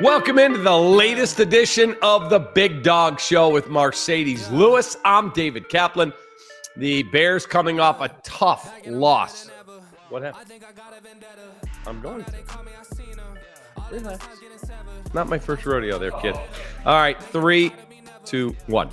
Welcome into the latest edition of the Big Dog Show with Marcedes Lewis. I'm David Kaplan. The Bears coming off a tough loss. What happened? I'm going to. Relax. Not my first rodeo there, kid. All right, 3, 2, 1.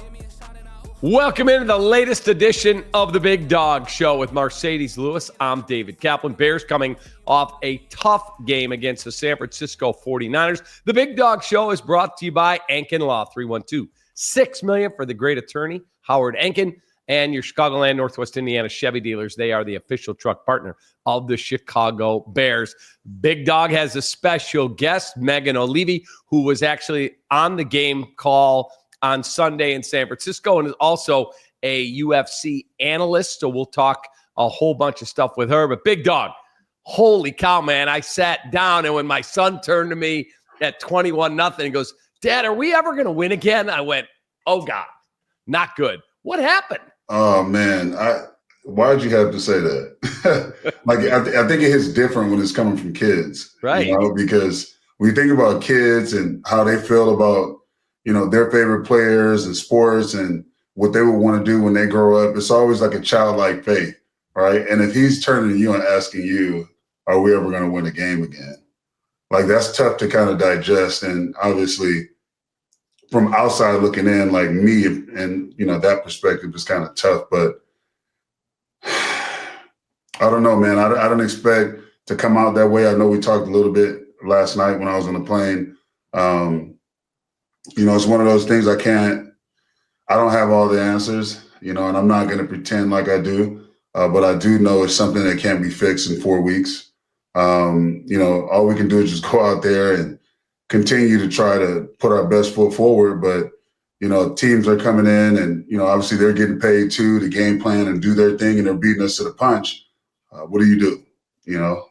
Welcome into the latest edition of the Big Dog Show with Marcedes Lewis. I'm David Kaplan. Bears coming off a tough game against the San Francisco 49ers. The Big Dog Show is brought to you by Ankin Law, 312-6 million for the great attorney, Howard Ankin, and your Chicagoland, Northwest Indiana Chevy dealers. They are the official truck partner of the Chicago Bears. Big Dog has a special guest, Megan Olivi, who was actually on the game call on Sunday in San Francisco and is also a UFC analyst. So we'll talk a whole bunch of stuff with her. But Big Dog, holy cow, man. I sat down, and when my son turned to me at 21-0 and goes, "Dad, are we ever going to win again?" I went, "Oh, God, not good." What happened? Oh, man. Why'd you have to say that? I think it hits different when it's coming from kids. Right. You know, because when you think about kids and how they feel about, you know, their favorite players and sports and what they would want to do when they grow up, it's always like a childlike faith, right? And if he's turning to you and asking you, are we ever going to win a game again? Like, that's tough to kind of digest. And obviously, from outside looking in, like me, and, you know, that perspective is kind of tough. But I don't know, man. I don't expect to come out that way. I know we talked a little bit last night when I was on the plane. You know, it's one of those things I don't have all the answers, you know, and I'm not going to pretend like I do. But I do know it's something that can't be fixed in 4 weeks. You know, all we can do is just go out there and continue to try to put our best foot forward. But, you know, teams are coming in and, you know, obviously they're getting paid too to game plan and do their thing, and they're beating us to the punch. What do you do? You know?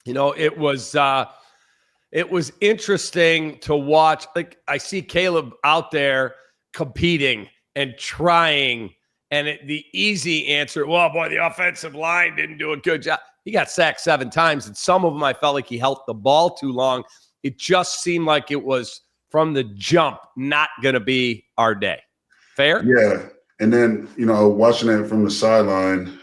You know, it was interesting to watch. Like, I see Caleb out there competing and trying, and the easy answer, well, boy, the offensive line didn't do a good job. He got sacked 7 times, and some of them I felt like he held the ball too long. It just seemed like it was from the jump not going to be our day. Fair? Yeah. And then, you know, watching it from the sideline,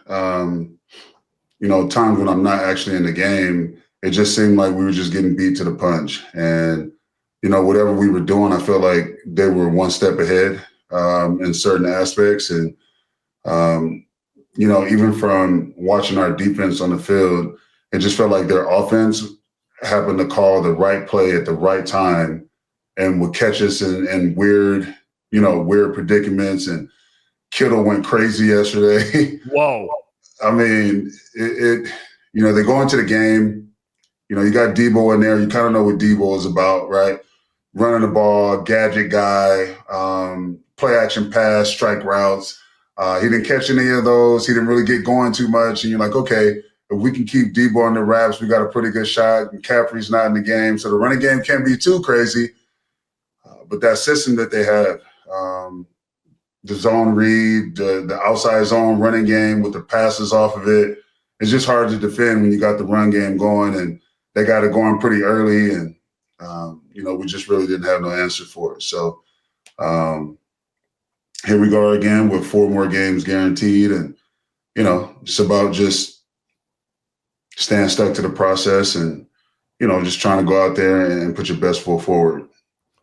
you know, times when I'm not actually in the game, it just seemed like we were just getting beat to the punch. And, you know, whatever we were doing, I felt like they were one step ahead in certain aspects. And, you know, even from watching our defense on the field, it just felt like their offense happened to call the right play at the right time and would catch us in weird predicaments. And Kittle went crazy yesterday. Whoa. I mean, you know, they go into the game. You know, you got Debo in there. You kind of know what Debo is about, right? Running the ball, gadget guy, play action pass, strike routes. He didn't catch any of those. He didn't really get going too much. And you're like, okay, if we can keep Debo on the wraps, we got a pretty good shot. McCaffrey's not in the game, so the running game can't be too crazy. But that system that they have, the zone read, the outside zone running game with the passes off of it, it's just hard to defend when you got the run game going, and they got it going pretty early. And, you know, we just really didn't have no answer for it. So here we go again with 4 more games guaranteed. And, you know, it's about just staying stuck to the process and, you know, just trying to go out there and put your best foot forward.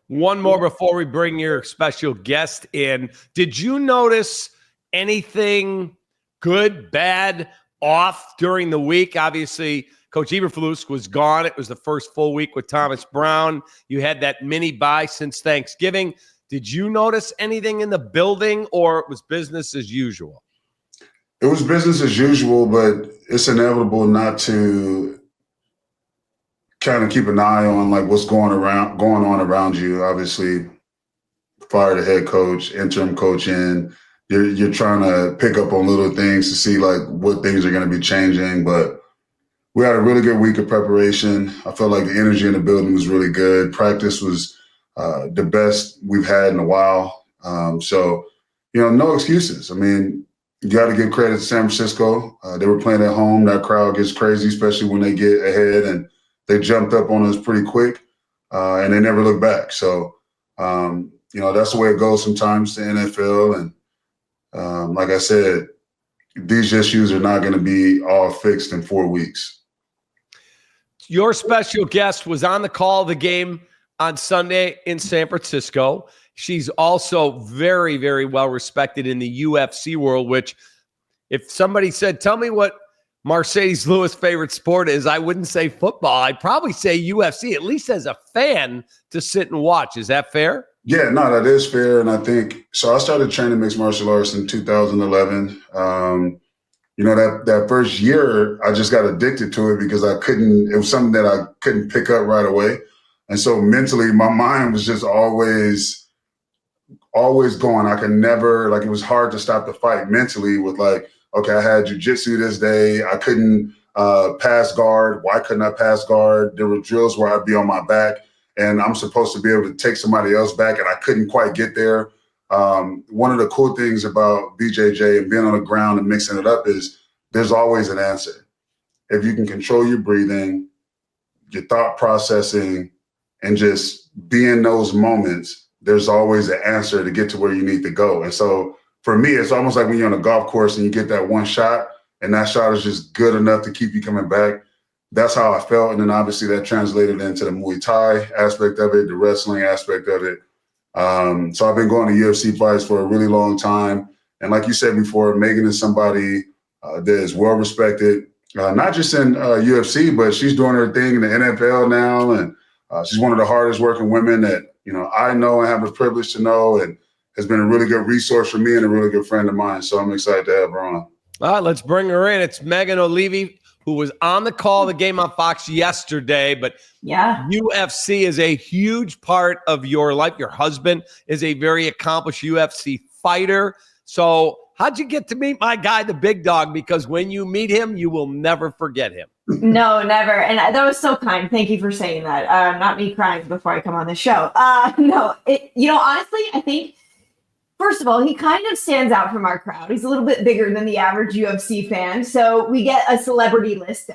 One more before we bring your special guest in. Did you notice anything good, bad, off during the week? Obviously, Coach Eberflus was gone. It was the first full week with Thomas Brown. You had that mini bye since Thanksgiving. Did you notice anything in the building, or it was business as usual? It was business as usual, but it's inevitable not to kind of keep an eye on like what's going on around you. Obviously, fire the head coach, interim coach in. You're trying to pick up on little things to see like what things are going to be changing. But we had a really good week of preparation. I felt like the energy in the building was really good. Practice was the best we've had in a while. So, you know, no excuses. I mean, you got to give credit to San Francisco. They were playing at home. That crowd gets crazy, especially when they get ahead, and they jumped up on us pretty quick. and they never look back. So, that's the way it goes sometimes, the NFL. And like I said, these issues are not going to be all fixed in 4 weeks. Your special guest was on the call of the game on Sunday in San Francisco. She's also very, very well respected in the UFC world, which if somebody said, tell me what Marcedes Lewis' favorite sport is, I wouldn't say football. I'd probably say UFC, at least as a fan to sit and watch. Is that fair? Yeah, no, that is fair. And I think, so I started training mixed martial arts in 2011. That first year, I just got addicted to it because it was something that I couldn't pick up right away. And so mentally, my mind was just always going. I could never, it was hard to stop the fight mentally with okay, I had jiu-jitsu this day. I couldn't pass guard. Why couldn't I pass guard? There were drills where I'd be on my back and I'm supposed to be able to take somebody else back and I couldn't quite get there. One of the cool things about BJJ and being on the ground and mixing it up is there's always an answer. If you can control your breathing, your thought processing, and just be in those moments, there's always an answer to get to where you need to go. And so for me, it's almost like when you're on a golf course and you get that one shot and that shot is just good enough to keep you coming back. That's how I felt. And then obviously that translated into the Muay Thai aspect of it, the wrestling aspect of it. So I've been going to UFC fights for a really long time. And like you said before, Megan is somebody that is well respected, not just in UFC, but she's doing her thing in the NFL now. And she's one of the hardest working women that, I know and have the privilege to know, and has been a really good resource for me and a really good friend of mine. So I'm excited to have her on. All right, let's bring her in. It's Megan Olivi, who was on the call of the game on Fox yesterday. But yeah, UFC is a huge part of your life. Your husband is a very accomplished UFC fighter. So how'd you get to meet my guy, the big dog? Because when you meet him, you will never forget him. No, never. And that was so kind. Thank you for saying that. Not me crying before I come on the show. Honestly, I think, first of all, he kind of stands out from our crowd. He's a little bit bigger than the average UFC fan. So we get a celebrity list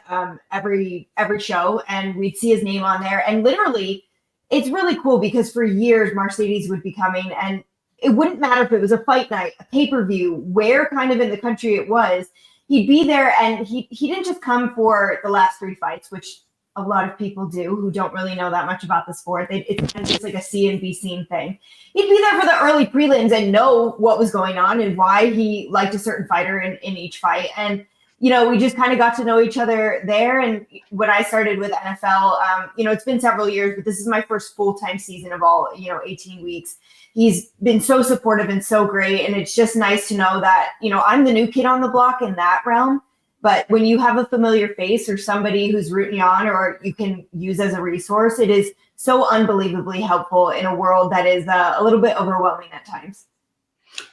every show, and we'd see his name on there. And literally, it's really cool because for years, Marcedes would be coming, and it wouldn't matter if it was a fight night, a pay-per-view, where kind of in the country it was. He'd be there, and he didn't just come for the last 3 fights, which a lot of people do who don't really know that much about the sport. It's kind of just like a see and be seen thing. He'd be there for the early prelims and know what was going on and why he liked a certain fighter in each fight. And, we just kind of got to know each other there. And when I started with NFL, it's been several years, but this is my first full-time season of all, 18 weeks. He's been so supportive and so great. And it's just nice to know that, I'm the new kid on the block in that realm. But when you have a familiar face or somebody who's rooting you on or you can use as a resource, it is so unbelievably helpful in a world that is a little bit overwhelming at times.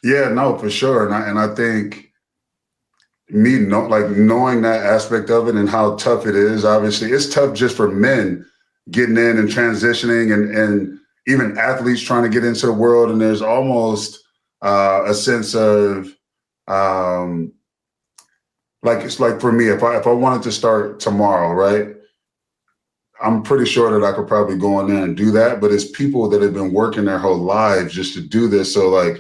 Yeah, no, for sure. And I think knowing that aspect of it and how tough it is, obviously it's tough just for men getting in and transitioning and even athletes trying to get into the world. And there's almost a sense of, it's like for me, if I wanted to start tomorrow, right, I'm pretty sure that I could probably go in there and do that. But it's people that have been working their whole lives just to do this. So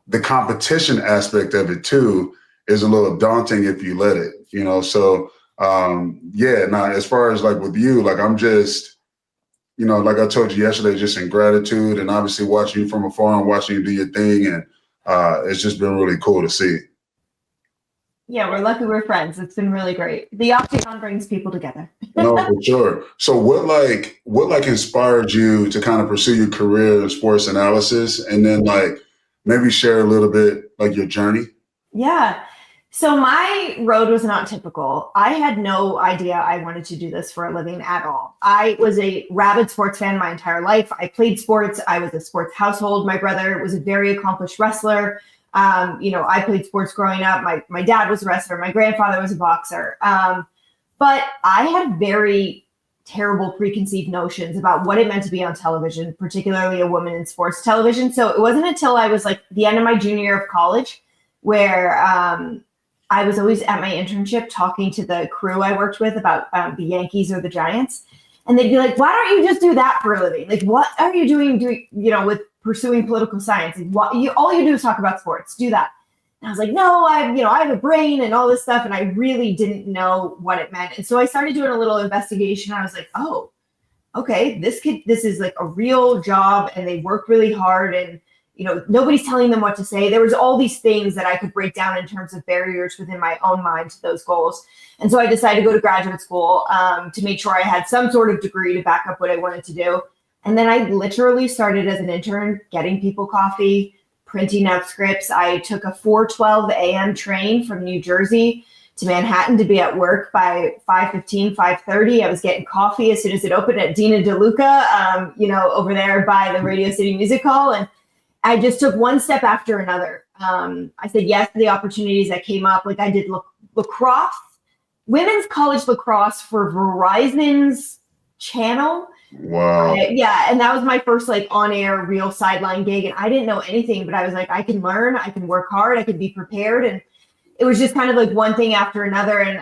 the competition aspect of it too is a little daunting if you let it, So as far as with you, I'm just, like I told you yesterday, just in gratitude and obviously watching you from afar and watching you do your thing. And it's just been really cool to see. Yeah, we're lucky we're friends. It's been really great. The Octagon brings people together. No, for sure. So what inspired you to kind of pursue your career in sports analysis, and then maybe share a little bit your journey? Yeah. So my road was not typical. I had no idea I wanted to do this for a living at all. I was a rabid sports fan my entire life. I played sports. I was a sports household. My brother was a very accomplished wrestler. I played sports growing up. My dad was a wrestler. My grandfather was a boxer. But I had very terrible preconceived notions about what it meant to be on television, particularly a woman in sports television. So it wasn't until I was the end of my junior year of college where I was always at my internship talking to the crew I worked with about the Yankees or the Giants. And they'd be like, why don't you just do that for a living? Like, what are you doing, with pursuing political science? Like, all you do is talk about sports. Do that. And I was like, no, I have a brain and all this stuff. And I really didn't know what it meant. And so I started doing a little investigation. I was like, oh, okay, this is like a real job, and they work really hard, and nobody's telling them what to say. There was all these things that I could break down in terms of barriers within my own mind to those goals. And so I decided to go to graduate school to make sure I had some sort of degree to back up what I wanted to do. And then I literally started as an intern, getting people coffee, printing out scripts. I took a 4:12 a.m. train from New Jersey to Manhattan to be at work by 5:15, 5:30. I was getting coffee as soon as it opened at Dina DeLuca, over there by the Radio City Music Hall. And I just took one step after another. I said yes to the opportunities that came up. Like I did lacrosse, women's college lacrosse for Verizon's channel. Wow. And that was my first like on-air real sideline gig. And I didn't know anything, but I was like, I can learn, I can work hard, I can be prepared. And it was just kind of like one thing after another. And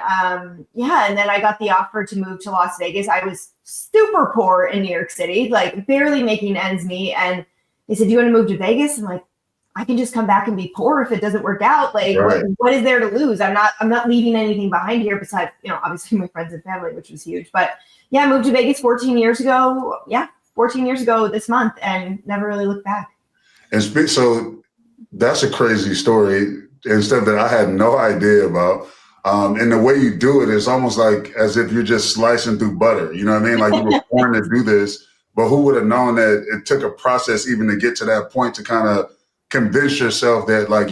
and then I got the offer to move to Las Vegas. I was super poor in New York City, like barely making ends meet. And they said, do you want to move to Vegas? I'm like, I can just come back and be poor if it doesn't work out. Like, right. what is there to lose? I'm not leaving anything behind here besides, obviously my friends and family, which was huge. But yeah, I moved to Vegas 14 years ago. Yeah, 14 years ago this month, and never really looked back. And so that's a crazy story and stuff that I had no idea about. And the way you do it is almost like as if you're just slicing through butter. You know what I mean? Like you were born to do this. But who would have known that it took a process even to get to that point to kind of convince yourself that like,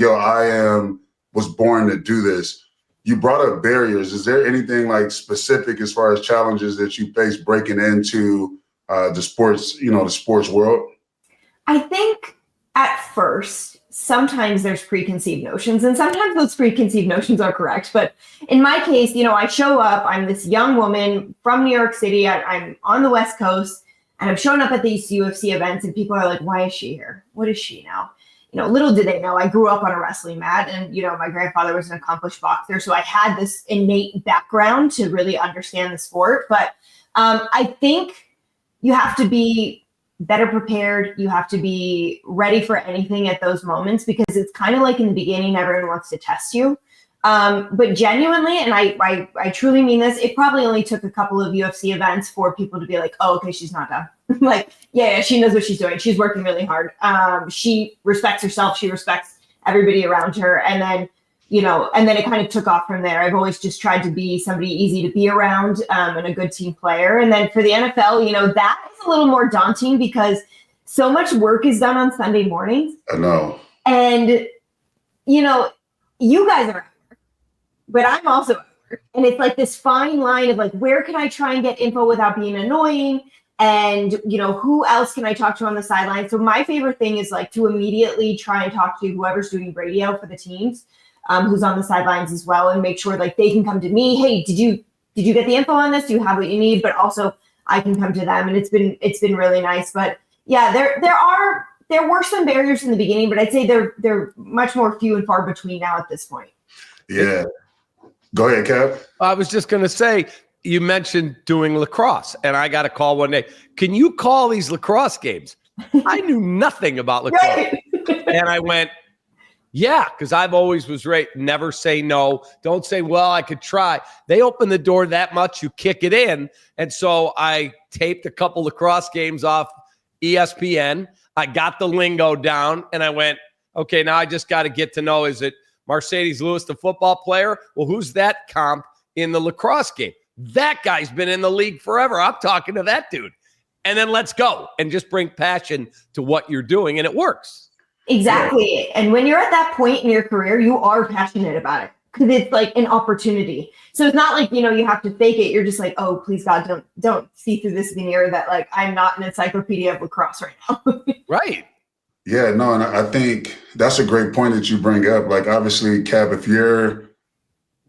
was born to do this. You brought up barriers. Is there anything like specific as far as challenges that you face breaking into the sports world? I think at first, sometimes there's preconceived notions, and sometimes those preconceived notions are correct. But in my case, I show up, I'm this young woman from New York City. I'm on the West Coast. And I'm showing up at these UFC events, and people are like, why is she here? What is she now? Little did they know, I grew up on a wrestling mat, and, my grandfather was an accomplished boxer. So I had this innate background to really understand the sport. But I think you have to be better prepared. You have to be ready for anything at those moments, because it's kind of like in the beginning, everyone wants to test you. But genuinely, and I truly mean this, it probably only took a couple of UFC events for people to be like, oh, okay, she's not done. Like, yeah, she knows what she's doing. She's working really hard. She respects herself. She respects everybody around her. And then, and then it kind of took off from there. I've always just tried to be somebody easy to be around, and a good team player. And then for the NFL, that is a little more daunting because so much work is done on Sunday mornings. I know. And, you guys are, but I'm also at work. And it's like this fine line of like, where can I try and get info without being annoying? And, who else can I talk to on the sideline? So my favorite thing is like to immediately try and talk to whoever's doing radio for the teams, who's on the sidelines as well, and make sure like they can come to me. Hey, did you get the info on this? Do you have what you need? But also I can come to them, and it's been really nice. But yeah, there were some barriers in the beginning, but I'd say they're much more few and far between now at this point. Yeah. Go ahead, Kev. I was just going to say, you mentioned doing lacrosse, and I got a call one day. Can you call these lacrosse games? I knew nothing about lacrosse. Right. And I went, yeah, because I've always was right. Never say no. Don't say, well, I could try. They open the door that much, you kick it in. And so I taped a couple lacrosse games off ESPN. I got the lingo down, and I went, okay, now I just got to get to know, is it Marcedes Lewis, the football player? Well, who's that comp in the lacrosse game? That guy's been in the league forever. I'm talking to that dude. And then let's go and just bring passion to what you're doing, and it works. Exactly. Yeah. And when you're at that point in your career, you are passionate about it because it's like an opportunity. So it's not like, you have to fake it. You're just like, oh, please God, don't see through this veneer that like I'm not an encyclopedia of lacrosse right now. Right. Yeah, no, and I think that's a great point that you bring up. Like, obviously, Cap, if you're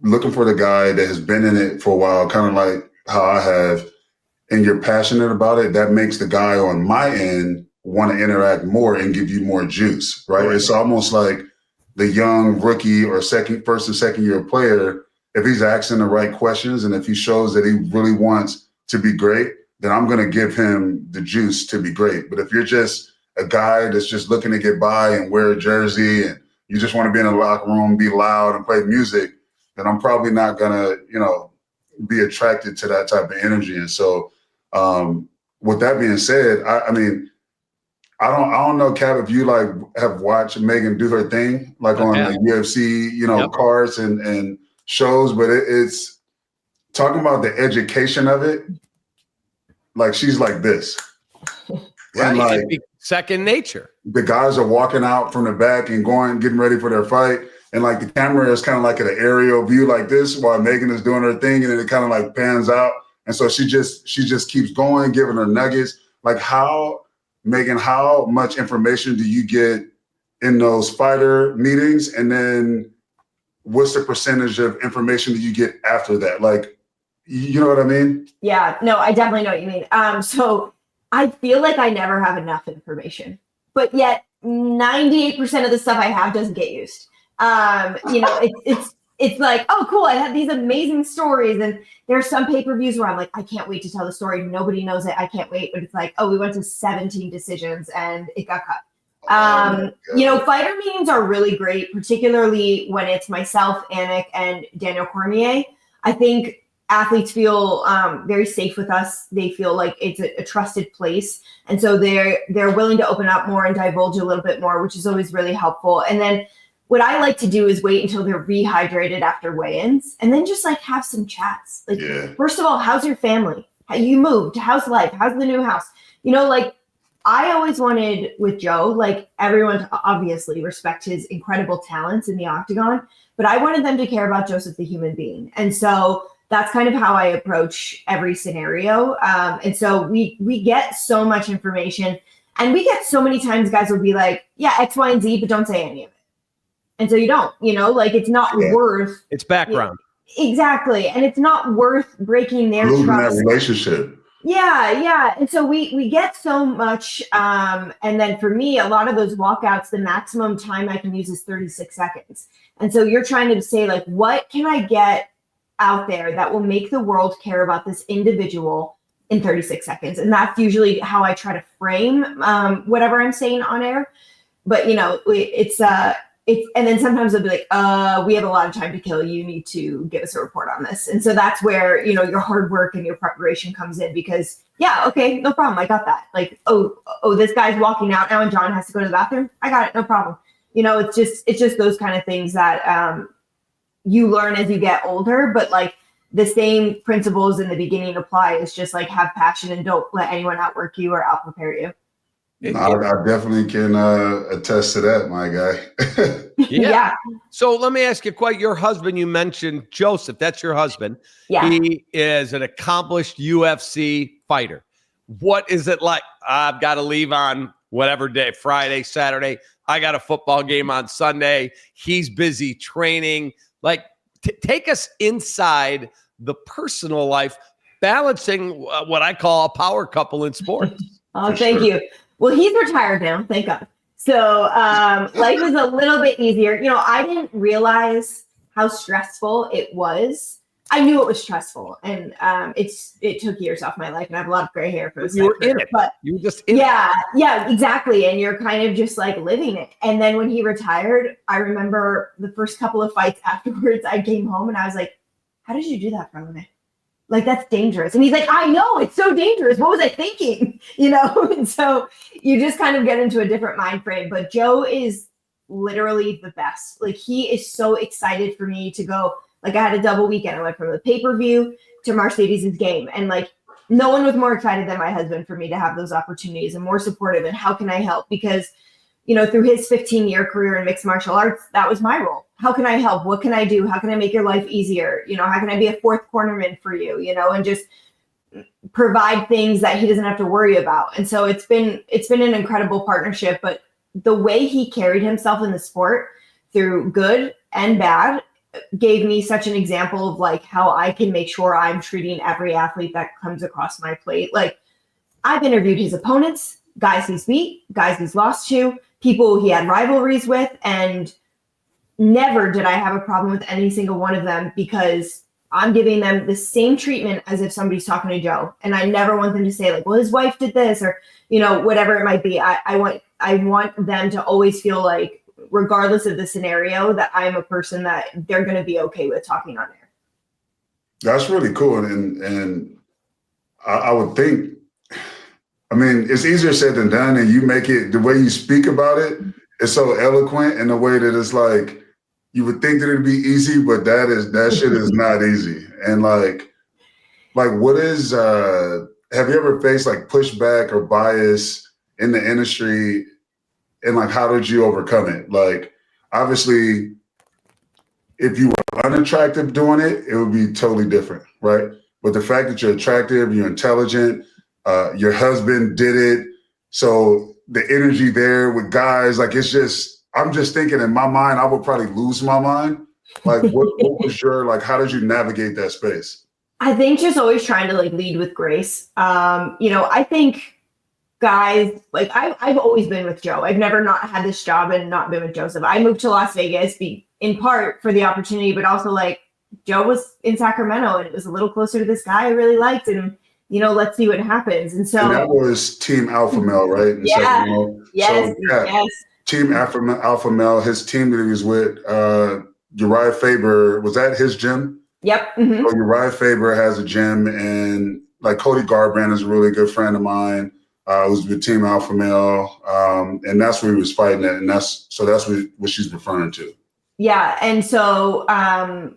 looking for the guy that has been in it for a while, kind of like how I have, and you're passionate about it, that makes the guy on my end want to interact more and give you more juice, right? It's almost like the young rookie or first and second year player, if he's asking the right questions and if he shows that he really wants to be great, then I'm going to give him the juice to be great. But if you're just a guy that's just looking to get by and wear a jersey and you just want to be in a locker room, be loud and play music, then I'm probably not going to, be attracted to that type of energy. And so with that being said, I mean, I don't know, Cap, if you like have watched Megan do her thing, like on the UFC, cards and shows, but it's talking about the education of it. Like she's like this. Right. And like second nature. The guys are walking out from the back and getting ready for their fight. And like the camera is kind of like at an aerial view like this while Megan is doing her thing. And then it kind of like pans out. And so she just keeps going, giving her nuggets. Like Megan, how much information do you get in those fighter meetings? And then what's the percentage of information that you get after that? Like, you know what I mean? Yeah, no, I definitely know what you mean. So I feel like I never have enough information, but yet 98% of the stuff I have doesn't get used. It's like, oh, cool, I have these amazing stories, and there's some pay-per-views where I'm like, I can't wait to tell the story. Nobody knows it. I can't wait. But it's like, oh, we went to 17 decisions and it got cut. Fighter meetings are really great, particularly when it's myself, Anik, and Daniel Cormier. I think athletes feel very safe with us. They feel like it's a trusted place. And so they're willing to open up more and divulge a little bit more, which is always really helpful. And then what I like to do is wait until they're rehydrated after weigh-ins and then just like have some chats. Like, First of all, how's your family? How you moved? How's life? How's the new house? I always wanted with Joe, like everyone to obviously respect his incredible talents in the octagon, but I wanted them to care about Joseph, the human being. And so that's kind of how I approach every scenario. And so we get so much information, and we get so many times guys will be like, yeah, X, Y, and Z, but don't say any of it. And so you don't, it's not worth. It's background. Exactly. And it's not worth breaking their losing trust. that relationship. Yeah. And so we get so much. And then for me, a lot of those walkouts, the maximum time I can use is 36 seconds. And so you're trying to say, like, what can I get out there that will make the world care about this individual in 36 seconds? And that's usually how I try to frame whatever I'm saying on air. But, and then sometimes they'll be like, we have a lot of time to kill. You need to give us a report on this. And so that's where, your hard work and your preparation comes in because, yeah, okay, no problem. I got that. Like, oh, this guy's walking out now and John has to go to the bathroom. I got it. No problem. It's just those kind of things that you learn as you get older, but like the same principles in the beginning apply. It's just like have passion and don't let anyone outwork you or out prepare you. I definitely can attest to that, my guy. Yeah. So let me ask you, your husband, you mentioned Joseph, that's your husband. Yeah. He is an accomplished UFC fighter. What is it like? I've got to leave on whatever day, Friday, Saturday. I got a football game on Sunday. He's busy training. Like, take us inside the personal life, balancing what I call a power couple in sports. Oh, thank you. Well, he's retired now, thank God. So life is a little bit easier. I didn't realize how stressful it was. I knew it was stressful, and it took years off my life, and I have a lot of gray hair. You were in it, but you were just in it. Yeah, exactly. And you're kind of just like living it. And then when he retired, I remember the first couple of fights afterwards, I came home and I was like, how did you do that for a living? Like, that's dangerous. And he's like, I know, it's so dangerous. What was I thinking? And so you just kind of get into a different mind frame. But Joe is literally the best. Like, he is so excited for me to go. Like, I had a double weekend. I went from the pay-per-view to Marcedes' game. And like, no one was more excited than my husband for me to have those opportunities and more supportive. And how can I help? Because, through his 15-year career in mixed martial arts, that was my role. How can I help? What can I do? How can I make your life easier? How can I be a fourth cornerman for you? And just provide things that he doesn't have to worry about. And so it's been an incredible partnership, but the way he carried himself in the sport through good and bad gave me such an example of like how I can make sure I'm treating every athlete that comes across my plate. Like, I've interviewed his opponents, guys he's beat, guys he's lost to, people he had rivalries with, and never did I have a problem with any single one of them because I'm giving them the same treatment as if somebody's talking to Joe. And I never want them to say like, well, his wife did this, or, whatever it might be. I want them to always feel like, regardless of the scenario, that I'm a person that they're going to be okay with talking on air. That's really cool. And I would think, it's easier said than done, and you make it, the way you speak about it is so eloquent in a way that it's like, you would think that it'd be easy, but that shit is not easy. And like what is, have you ever faced like pushback or bias in the industry, and like, how did you overcome it? Like, obviously, if you were unattractive doing it, it would be totally different, right? But the fact that you're attractive, you're intelligent, your husband did it. So the energy there with guys, like, it's just, I'm just thinking in my mind, I would probably lose my mind. Like, what was your, like, how did you navigate that space? I think just always trying to like lead with grace. I think guys, like I've always been with Joe. I've never not had this job and not been with Joseph. I moved to Las Vegas in part for the opportunity, but also like Joe was in Sacramento and it was a little closer to this guy I really liked, and let's see what happens. And so that was Team Alpha Male, right? Yes. Team Alpha Male, his team that he was with, Uriah Faber, was that his gym? Yep. Mm-hmm. So Uriah Faber has a gym, and like Cody Garbrandt is a really good friend of mine. Was with Team Alpha Male, and that's where he was fighting at, and that's what she's referring to. Yeah, and so I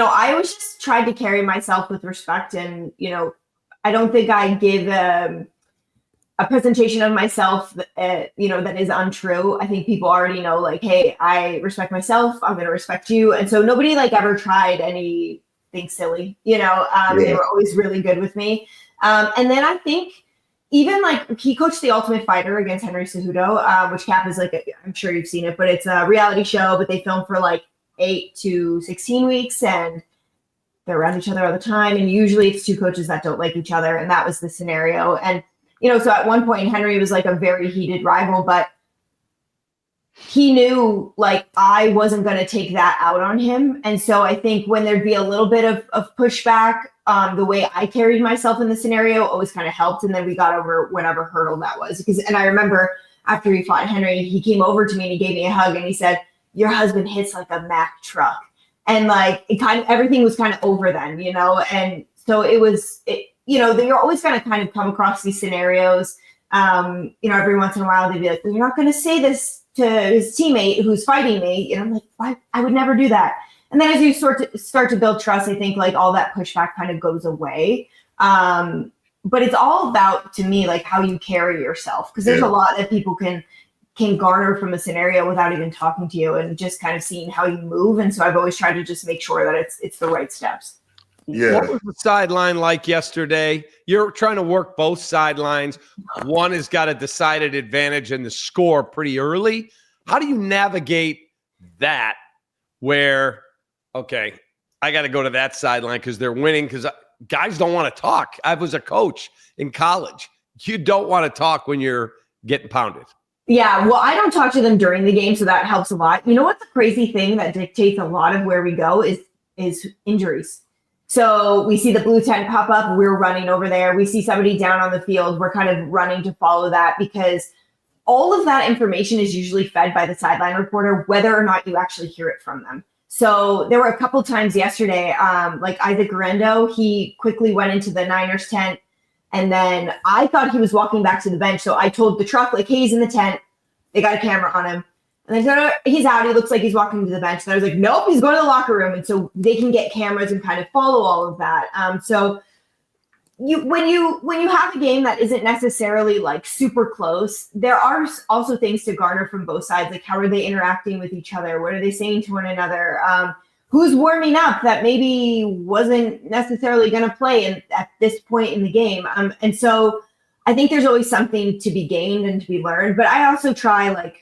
always just tried to carry myself with respect, and I don't think I give a presentation of myself that is untrue. I think people already know, like, hey, I respect myself, I'm going to respect you, and so nobody like ever tried anything silly. They were always really good with me, and then I think. Even like he coached The Ultimate Fighter against Henry Cejudo, which Cap is like, I'm sure you've seen it, but it's a reality show, but they film for like 8 to 16 weeks and they're around each other all the time. And usually it's two coaches that don't like each other. And that was the scenario. And, so at one point Henry was like a very heated rival, but he knew like I wasn't going to take that out on him. And so I think when there'd be a little bit of pushback, the way I carried myself in the scenario always kind of helped. And then we got over whatever hurdle that was. And I remember after he fought Henry, he came over to me and he gave me a hug and he said, your husband hits like a Mack truck. And like, it kind of, everything was kind of over then, and so it was, you're always going to kind of come across these scenarios. Every once in a while they'd be like, well, you're not going to say this to his teammate who's fighting me. And I'm like, why? I would never do that. And then as you start to build trust, I think like all that pushback kind of goes away. But it's all about, to me, like how you carry yourself, because there's a lot that people can garner from a scenario without even talking to you and just kind of seeing how you move. And so I've always tried to just make sure that it's the right steps. Yeah. What was the sideline like yesterday? You're trying to work both sidelines. One has got a decided advantage in the score pretty early. How do you navigate that where, okay, I got to go to that sideline because they're winning, because guys don't want to talk. I was a coach in college. You don't want to talk when you're getting pounded. Yeah, well, I don't talk to them during the game, so that helps a lot. You know what the crazy thing that dictates a lot of where we go is injuries. So we see the blue tent pop up, we're running over there. We see somebody down on the field, we're kind of running to follow that, because all of that information is usually fed by the sideline reporter, whether or not you actually hear it from them. So there were a couple times yesterday, like Isaac Garendo, he quickly went into the Niners tent, and then I thought he was walking back to the bench. So I told the truck, like, hey, he's in the tent. They got a camera on him. And they said, oh, he's out. He looks like he's walking to the bench. And I was like, nope, he's going to the locker room. And so they can get cameras and kind of follow all of that. So when you have a game that isn't necessarily like super close, there are also things to garner from both sides. Like, how are they interacting with each other? What are they saying to one another? Who's warming up that maybe wasn't necessarily going to play at this point in the game? And so I think there's always something to be gained and to be learned. But I also try like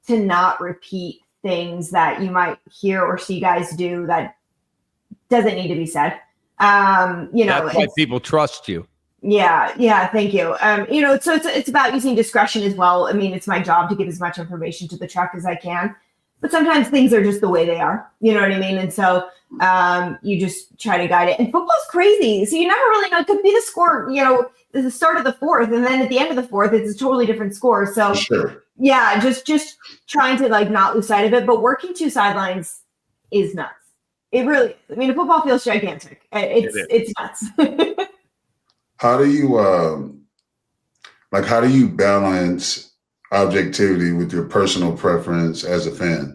to not repeat things that you might hear or see guys do that doesn't need to be said. That's why people trust you. Yeah. Thank you. So it's about using discretion as well. I mean, it's my job to give as much information to the truck as I can. but sometimes things are just the way they are. You know what I mean? And so you just try to guide it. And football's crazy. So you never really know. It could be the score, the start of the fourth. And then at the end of the fourth, it's a totally different score. So Sure. yeah, just trying to like not lose sight of it. But working two sidelines is nuts. It really, I mean, the football feels gigantic. It's nuts. How do you balance objectivity with your personal preference as a fan?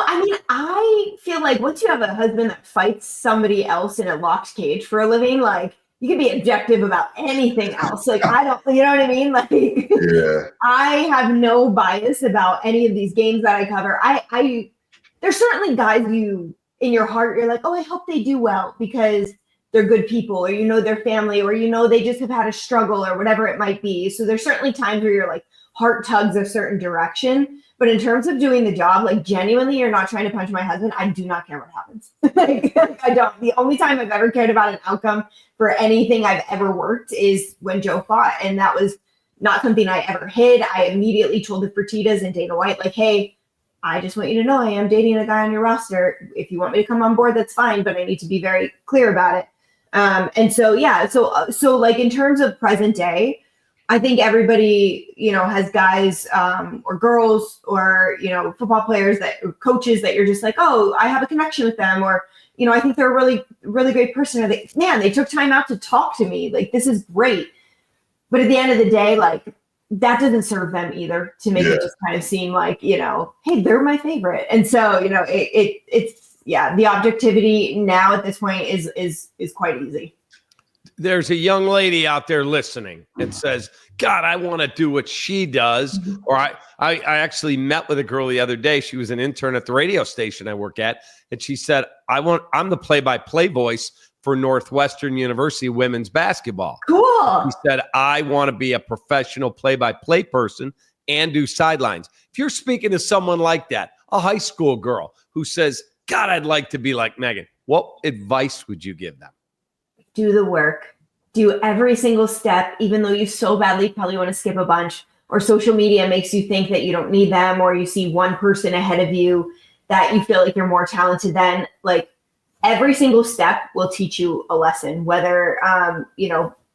I mean, I feel like once you have a husband that fights somebody else in a locked cage for a living, like you can be objective about anything else. Like I don't, you know what I mean? Like Yeah. I have no bias about any of these games that I cover. There's certainly guys you in your heart, you're like, oh, I hope they do well because they're good people, or their family, or they just have had a struggle or whatever it might be. So there's certainly times where your like heart tugs a certain direction. But in terms of doing the job, like genuinely, you're not trying to punch my husband. I do not care what happens. Like, I don't. The only time I've ever cared about an outcome for anything I've ever worked is when Joe fought. And that was not something I ever hid. I immediately told the Fertittas and Dana White, like, hey, I just want you to know I am dating a guy on your roster. If you want me to come on board, that's fine. But I need to be very clear about it. And so, yeah, so like in terms of present day, I think everybody, has guys or girls or, football players or coaches that you're just like, oh, I have a connection with them. Or, I think they're a really, really great person. Or they took time out to talk to me. Like, this is great. But at the end of the day, like, that doesn't serve them either to make it just kind of seem like, hey, they're my favorite. And so, it's the objectivity now at this point is quite easy. There's a young lady out there listening and says, God, I want to do what she does. Or I actually met with a girl the other day. She was an intern at the radio station I work at. And she said, I'm the play-by-play voice for Northwestern University women's basketball. Cool. She said, I want to be a professional play-by-play person and do sidelines. If you're speaking to someone like that, a high school girl who says, God, I'd like to be like Megan, what advice would you give them? Do the work, do every single step, even though you so badly probably want to skip a bunch, or social media makes you think that you don't need them, or you see one person ahead of you that you feel like you're more talented than. Like every single step will teach you a lesson, whether,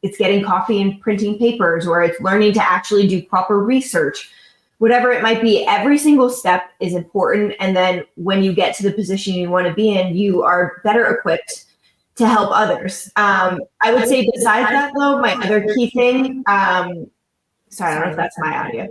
it's getting coffee and printing papers, or it's learning to actually do proper research, whatever it might be. Every single step is important. And then when you get to the position you want to be in, you are better equipped to help others. I would say besides that though, my other key thing, sorry, I don't know if that's my audio.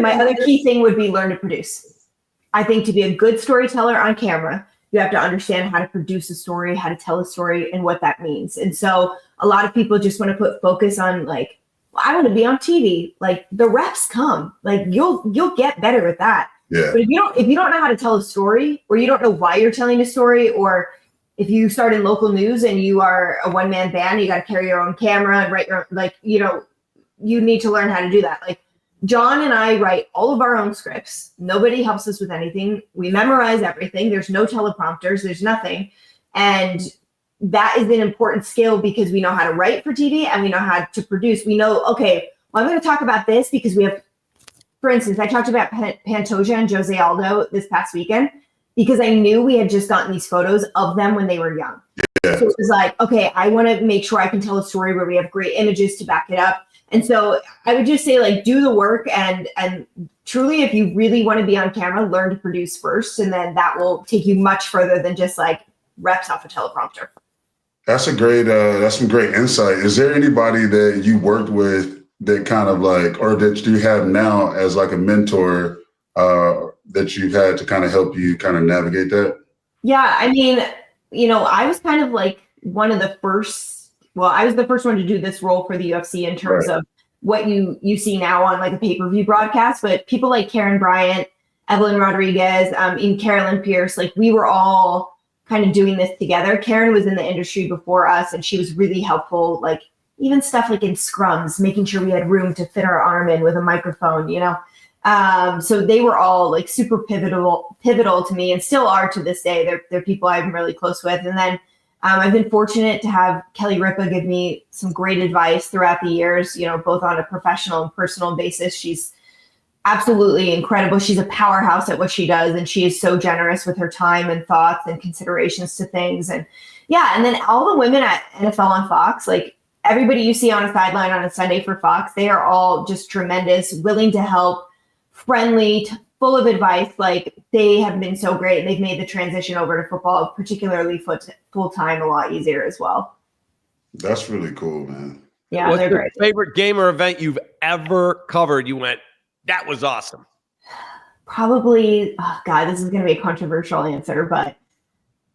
My other key thing would be learn to produce. I think to be a good storyteller on camera, you have to understand how to produce a story, how to tell a story, and what that means. And so a lot of people just want to put focus on like, well, I want to be on TV. Like the reps come, like you'll get better at that. Yeah. But if you don't know how to tell a story, or you don't know why you're telling a story, or if you start in local news and you are a one-man band, you got to carry your own camera and write your own, you need to learn how to do that. Like John and I write all of our own scripts. Nobody helps us with anything. We memorize everything. There's no teleprompters. There's nothing. And that is an important skill because we know how to write for TV and we know how to produce. We know, okay, well, I'm going to talk about this because we have, for instance, I talked about Pantoja and Jose Aldo this past weekend, because I knew we had just gotten these photos of them when they were young. Yeah. So it was like, okay, I want to make sure I can tell a story where we have great images to back it up. And so I would just say, like, do the work and truly, if you really want to be on camera, learn to produce first. And then that will take you much further than just like reps off a teleprompter. That's some great insight. Is there anybody that you worked with that kind of like, or that you have now as like a mentor, that you've had to kind of help you kind of navigate that? Yeah, I mean, I was kind of like one of the first, I was the first one to do this role for the UFC in terms of what you see now on like a pay-per-view broadcast, but people like Karen Bryant, Evelyn Rodriguez, and Carolyn Pierce, like we were all kind of doing this together. Karen was in the industry before us and she was really helpful, like even stuff like in scrums, making sure we had room to fit our arm in with a microphone, So they were all like super pivotal to me and still are to this day. They're people I'm really close with. And then I've been fortunate to have Kelly Ripa give me some great advice throughout the years, both on a professional and personal basis. She's absolutely incredible. She's a powerhouse at what she does, and she is so generous with her time and thoughts and considerations to things. And and then all the women at NFL on Fox, like everybody you see on a sideline on a Sunday for Fox, they are all just tremendous, willing to help, friendly, full of advice. Like they have been so great, and they've made the transition over to football, particularly full time, a lot easier as well. That's really cool, man. Yeah, what's they're your great. favorite game or event you've ever covered? You went, that was awesome. Probably, oh God, this is going to be a controversial answer, but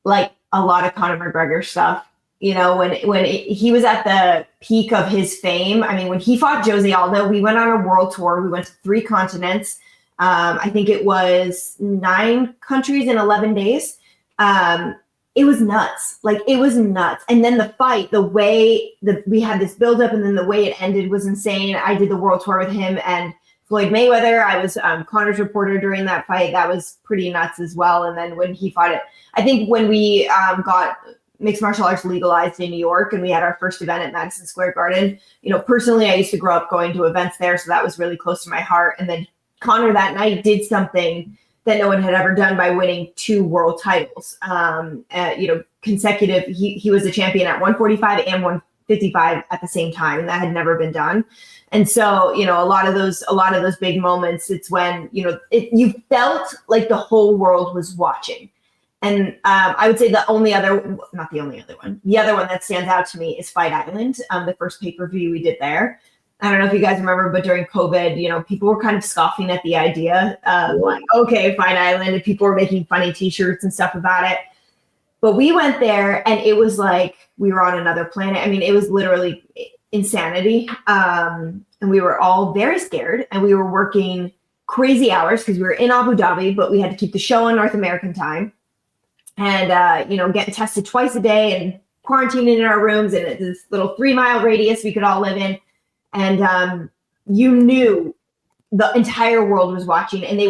like a lot of Conor McGregor stuff. You know, when he was at the peak of his fame. I mean, when he fought Jose Aldo, we went on a world tour. We went to 3 continents. I think it was 9 countries in 11 days. It was nuts. Like, it was nuts. And then the fight, the way we had this buildup, and then the way it ended was insane. I did the world tour with him and Floyd Mayweather. I was Conor's reporter during that fight. That was pretty nuts as well. And then when he fought it, I think when we got mixed martial arts legalized in New York and we had our first event at Madison Square Garden, you know, personally, I used to grow up going to events there. So that was really close to my heart. And then Conor that night did something that no one had ever done by winning 2 world titles, consecutive. He was a champion at 145 and 155 at the same time. And that had never been done. And so, you know, a lot of those big moments, it's when, you know, you felt like the whole world was watching. And I would say the other one that stands out to me is Fight Island, the first pay-per-view we did there. I don't know if you guys remember, but during COVID, you know, people were kind of scoffing at the idea of like, okay, Fight Island, and people were making funny t-shirts and stuff about it. But we went there and it was like we were on another planet. I mean, it was literally insanity. And we were all very scared, and we were working crazy hours because we were in Abu Dhabi, but we had to keep the show on North American time. And, getting tested twice a day and quarantining in our rooms in this little 3-mile radius we could all live in. And you knew the entire world was watching, and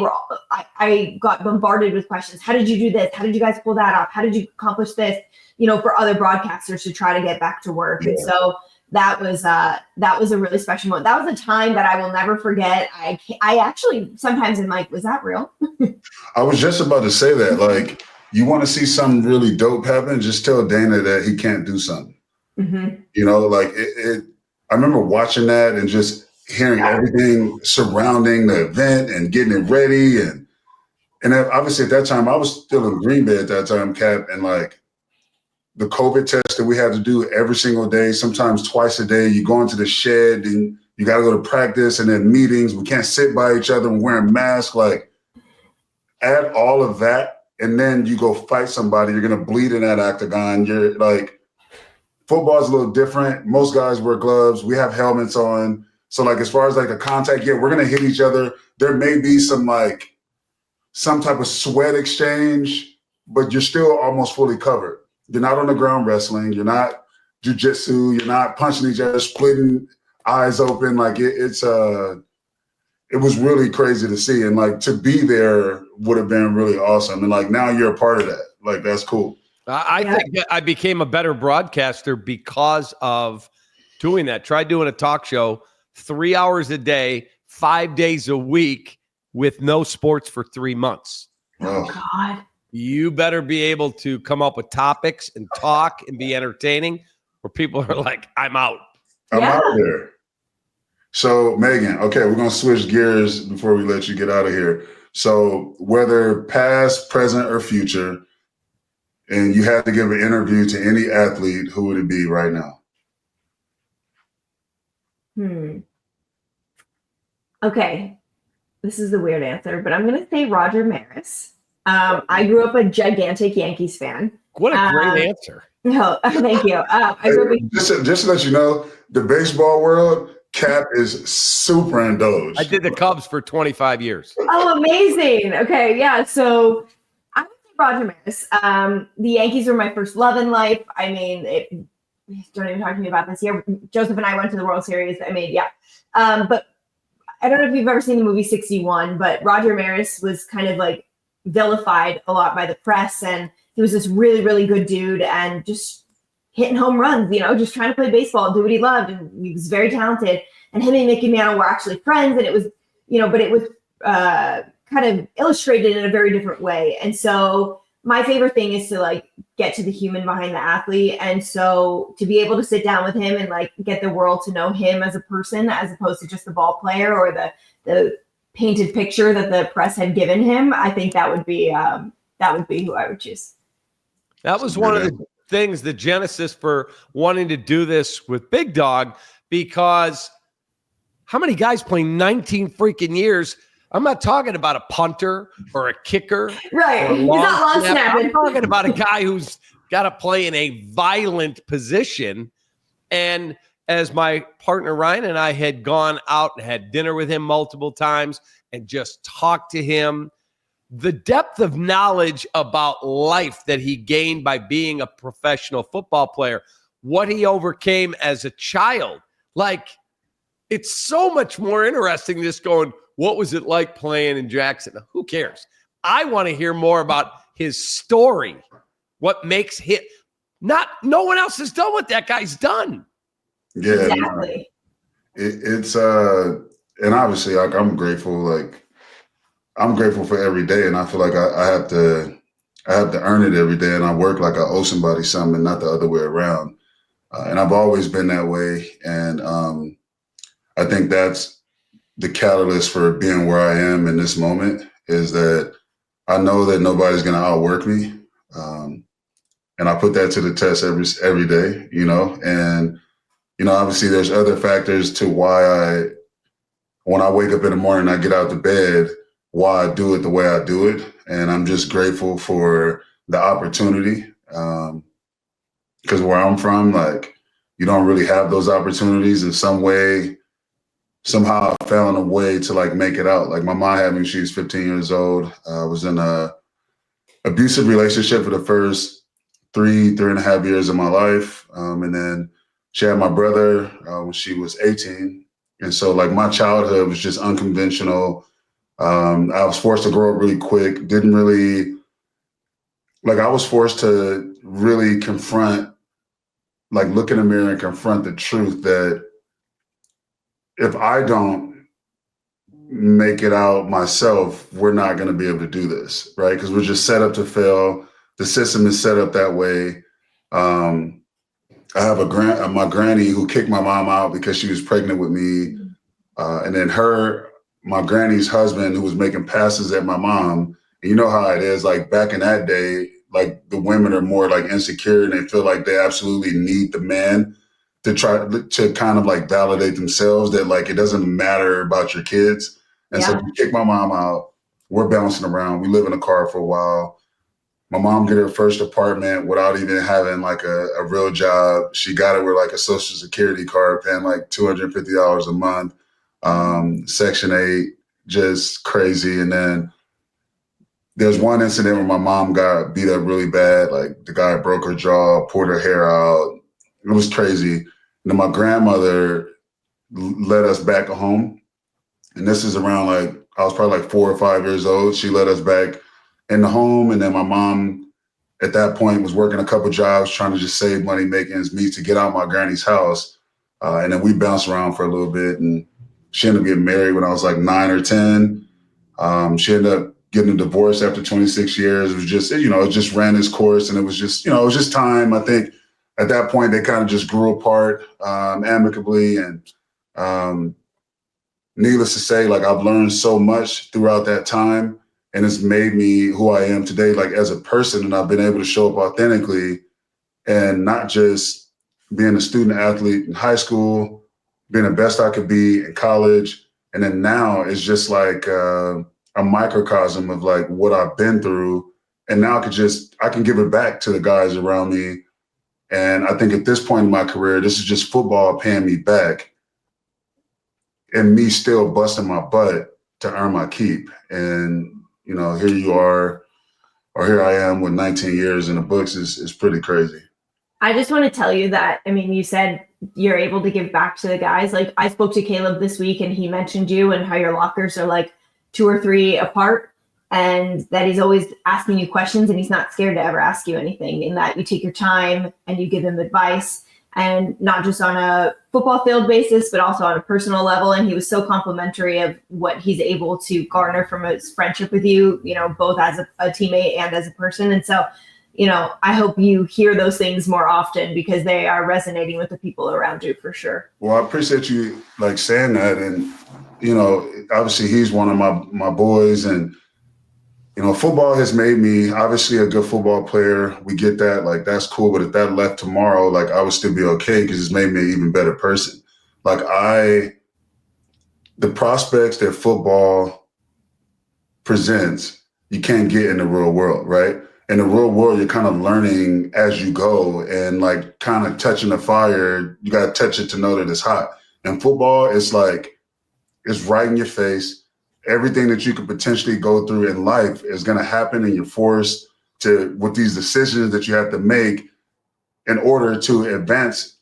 I got bombarded with questions. How did you do this? How did you guys pull that off? How did you accomplish this? You know, for other broadcasters to try to get back to work. Yeah. And so that was a really special moment. That was a time that I will never forget. I actually sometimes am like, was that real? I was just about to say that, like, you want to see something really dope happen, just tell Dana that he can't do something. Mm-hmm. You know, like I remember watching that and just hearing everything surrounding the event and getting it ready. And obviously at that time, I was still in Green Bay at that time, Cap, and like the COVID test that we had to do every single day, sometimes twice a day. You go into the shed and you got to go to practice and then meetings. We can't sit by each other and wearing masks. Like, add all of that, and then you go fight somebody, you're going to bleed in that octagon. You're like, football's a little different. Most guys wear gloves. We have helmets on. So like, as far as like the contact, we're going to hit each other. There may be some type of sweat exchange, but you're still almost fully covered. You're not on the ground wrestling. You're not jujitsu. You're not punching each other, splitting eyes open. Like it was really crazy to see. And like, to be there would have been really awesome. And like, now you're a part of that. Like, that's cool. I think that I became a better broadcaster because of doing that. Try doing a talk show 3 hours a day, 5 days a week with no sports for 3 months. Oh, God. You better be able to come up with topics and talk and be entertaining, or people are like, I'm out. I'm out of there. So, Megan, okay, we're going to switch gears before we let you get out of here. So, whether past, present, or future, and you had to give an interview to any athlete, who would it be right now? Okay. This is a weird answer, but I'm going to say Roger Maris. I grew up a gigantic Yankees fan. What a great answer. No, thank you. Just to let you know, the baseball world, Cap is super indulged. I did the Cubs for 25 years. Oh, amazing. Okay, yeah. So I would say Roger Maris. The Yankees were my first love in life. I mean, don't even talk to me about this year. Joseph and I went to the World Series. I mean, yeah. But I don't know if you've ever seen the movie 61, but Roger Maris was kind of like vilified a lot by the press, and he was this really, really good dude and just hitting home runs, you know, just trying to play baseball, do what he loved, and he was very talented. And him and Mickey Mantle were actually friends, and it was, you know, but it was kind of illustrated in a very different way. And so my favorite thing is to like get to the human behind the athlete. And so to be able to sit down with him and like get the world to know him as a person, as opposed to just the ball player or the painted picture that the press had given him, I think that would be who I would choose. That was one of the things, the genesis for wanting to do this with Big Dog, because how many guys play 19 freaking years? I'm not talking about a punter or a kicker. Right. He's not long snapping. I'm talking about a guy who's got to play in a violent position. And as my partner Ryan and I had gone out and had dinner with him multiple times and just talked to him, the depth of knowledge about life that he gained by being a professional football player, what he overcame as a child, like, it's so much more interesting just going, what was it like playing in Jackson? Who cares? I want to hear more about his story. What makes him no one else has done what that guy's done. Yeah, exactly. It's and obviously, like, I'm grateful for every day, and I feel like I have to earn it every day, and I work like I owe somebody something, not the other way around. And I've always been that way, and I think that's the catalyst for being where I am in this moment, is that I know that nobody's going to outwork me. And I put that to the test every day, you know, and, you know, obviously there's other factors to why when I wake up in the morning, I get out of bed, why I do it the way I do it. And I'm just grateful for the opportunity. Because where I'm from, like, you don't really have those opportunities. In some way, somehow I found a way to like make it out. Like, my mom had me when she was 15 years old. I was in a abusive relationship for the first 3.5 years of my life. And then she had my brother when she was 18. And so like my childhood was just unconventional. I was forced to grow up really quick. I was forced to really confront, like, look in the mirror and confront the truth that if I don't make it out myself, we're not going to be able to do this, right? Because we're just set up to fail. The system is set up that way. I have my granny who kicked my mom out because she was pregnant with me. And then my granny's husband, who was making passes at my mom. And you know how it is, like, back in that day, like, the women are more like insecure and they feel like they absolutely need the man to try to kind of like validate themselves that, like, it doesn't matter about your kids. And so she kicked my mom out. We're bouncing around. We live in a car for a while. My mom get her first apartment without even having like a real job. She got it with like a Social Security card, paying like $250 a month. Section 8, just crazy. And then there's one incident where my mom got beat up really bad. Like, the guy broke her jaw, pulled her hair out. It was crazy. And then my grandmother led us back home. And this is around, like, I was probably like 4 or 5 years old. She led us back in the home. And then my mom at that point was working a couple jobs, trying to just save money, make ends meet to get out my granny's house. And then we bounced around for a little bit, and she ended up getting married when I was like 9 or 10. She ended up getting a divorce after 26 years. It was just, you know, it just ran its course, and it was just, you know, it was just time. I think at that point they kind of just grew apart amicably. And needless to say, like, I've learned so much throughout that time, and it's made me who I am today, like, as a person. And I've been able to show up authentically, and not just being a student athlete in high school, being the best I could be in college. And then now it's just like a microcosm of like what I've been through. And now I can give it back to the guys around me. And I think at this point in my career, this is just football paying me back, and me still busting my butt to earn my keep. And, you know, here you are, or here I am with 19 years in the books. Is pretty crazy. I just want to tell you that, I mean, you said you're able to give back to the guys. Like, I spoke to Caleb this week, and he mentioned you and how your lockers are like 2 or 3 apart, and that he's always asking you questions, and he's not scared to ever ask you anything, and that you take your time and you give him advice. and not just on a football field basis, but also on a personal level. And he was so complimentary of what he's able to garner from his friendship with you, both as a teammate and as a person. And so, I hope you hear those things more often because they are resonating with the people around you for sure. Well, I appreciate you saying that. And, obviously he's one of my boys, and, football has made me obviously a good football player. We get that, that's cool. But if that left tomorrow, I would still be okay because it's made me an even better person. The prospects that football presents, you can't get in the real world, right? In the real world, you're kind of learning as you go and kind of touching the fire. You got to touch it to know that it's hot. And football, it's it's right in your face. Everything that you could potentially go through in life is going to happen, and you're forced to, with these decisions that you have to make in order to advance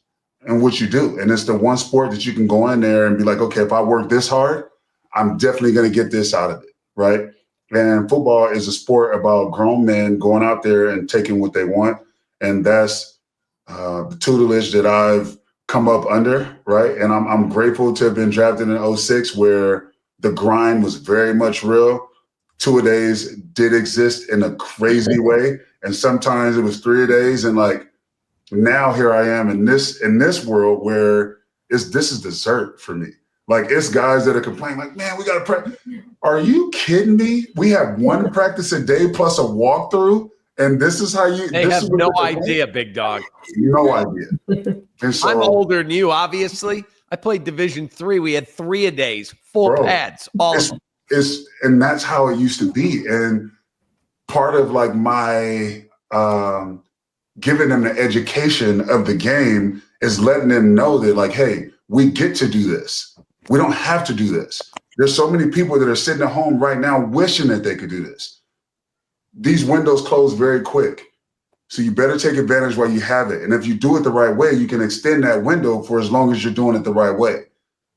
in what you do. And it's the one sport that you can go in there and be like, okay, if I work this hard, I'm definitely going to get this out of it, right? And football is a sport about grown men going out there and taking what they want. And that's the tutelage that I've come up under, right? And I'm grateful to have been drafted in 2006, where the grind was very much real. 2-a-days did exist in a crazy way. And sometimes it was 3-a-days. And now here I am in this world where this is dessert for me. It's guys that are complaining, man, we got to practice. Are you kidding me? We have one practice a day plus a walkthrough, and this is how you. They have no idea, big dog. No idea. And so, I'm older than you, obviously. I played Division III. We had 3-a-days, full pads, all of them. And that's how it used to be. And part of my giving them the education of the game is letting them know that hey, we get to do this. We don't have to do this. There's so many people that are sitting at home right now wishing that they could do this. These windows close very quick. So you better take advantage while you have it. And if you do it the right way, you can extend that window for as long as you're doing it the right way,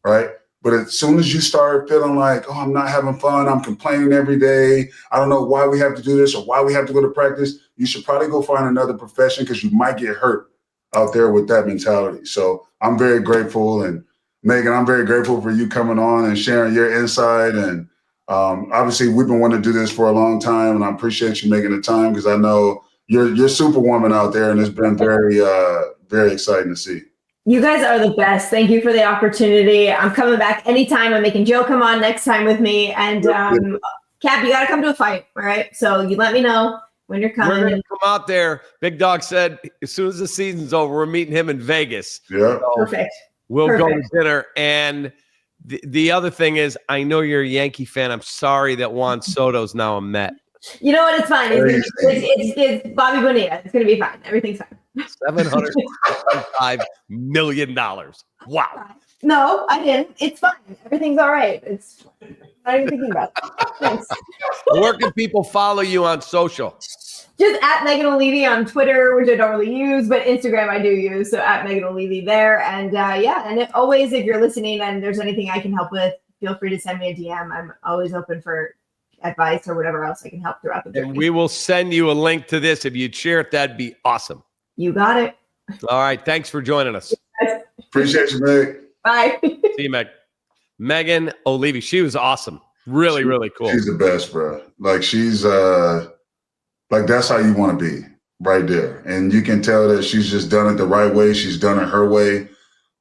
right? But as soon as you start feeling I'm not having fun, I'm complaining every day, I don't know why we have to do this or why we have to go to practice, you should probably go find another profession because you might get hurt out there with that mentality. So I'm very grateful. And Megan, I'm very grateful for you coming on and sharing your insight. And obviously we've been wanting to do this for a long time, and I appreciate you making the time because I know you're superwoman out there, and it's been very, very exciting to see. You guys are the best. Thank you for the opportunity. I'm coming back anytime. I'm making Joe come on next time with me. And Cap, you got to come to a fight. All right. So you let me know when you're coming. We're going to come out there. Big Dog said as soon as the season's over, we're meeting him in Vegas. Yeah. So perfect. We'll go to dinner. And the other thing is, I know you're a Yankee fan. I'm sorry that Juan Soto's now a Met. You know what? It's fine. It's Bobby Bonilla. It's going to be fine. Everything's fine. $755 million. Wow. No, I didn't. It's fine. Everything's all right. It's not even thinking about it. Thanks. Where can people follow you on social? Just at Megan Olivi on Twitter, which I don't really use, but Instagram I do use. So at Megan Olivi there. And always, if you're listening and there's anything I can help with, feel free to send me a DM. I'm always open for advice or whatever else I can help throughout the journey. And we will send you a link to this. If you'd share it, that'd be awesome. You got it. All right. Thanks for joining us. Appreciate you, Meg. Bye. See you, Meg. Megan Olivi. She was awesome. Really, really cool. She's the best, bro. She's that's how you want to be right there. And you can tell that she's just done it the right way. She's done it her way.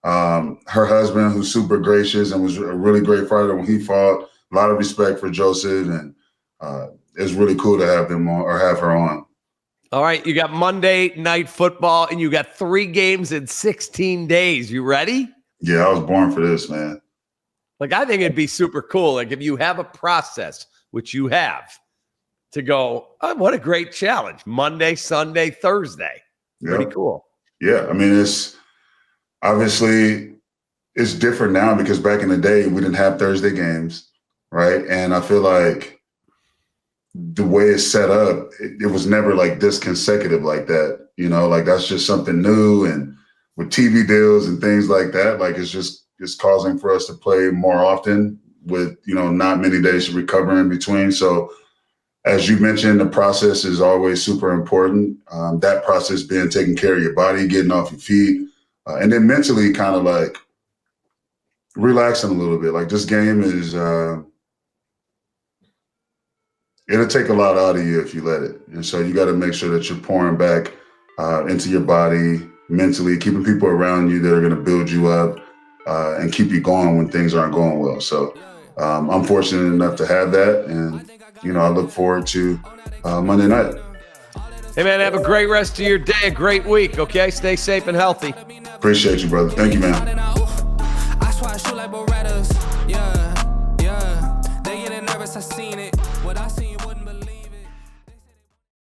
Her husband, who's super gracious and was a really great fighter when he fought, a lot of respect for Joseph. And it's really cool to have them on or have her on. All right. You got Monday Night Football, and you got 3 games in 16 days. You ready? Yeah, I was born for this, man. I think it'd be super cool. If you have a process, which you have, to go, oh, what a great challenge. Monday, Sunday, Thursday. Yeah. Pretty cool. Yeah. I mean, it's obviously it's different now because back in the day, we didn't have Thursday games, right? And I feel like the way it's set up, it was never this consecutive like that. That's just something new. And with TV deals and things like that, it's causing for us to play more often with, not many days to recover in between. So as you mentioned, the process is always super important. That process being taking care of your body, getting off your feet, and then mentally kind of like relaxing a little bit. Like this game is, it'll take a lot out of you if you let it. And so you got to make sure that you're pouring back into your body mentally, keeping people around you that are going to build you up and keep you going when things aren't going well. So I'm fortunate enough to have that. And, you know, I look forward to Monday night. Hey, man, have a great rest of your day, a great week, okay? Stay safe and healthy. Appreciate you, brother. Thank you, man. I swear I shoot like Berettas. Yeah, yeah. They getting nervous, I seen it. What I seen, what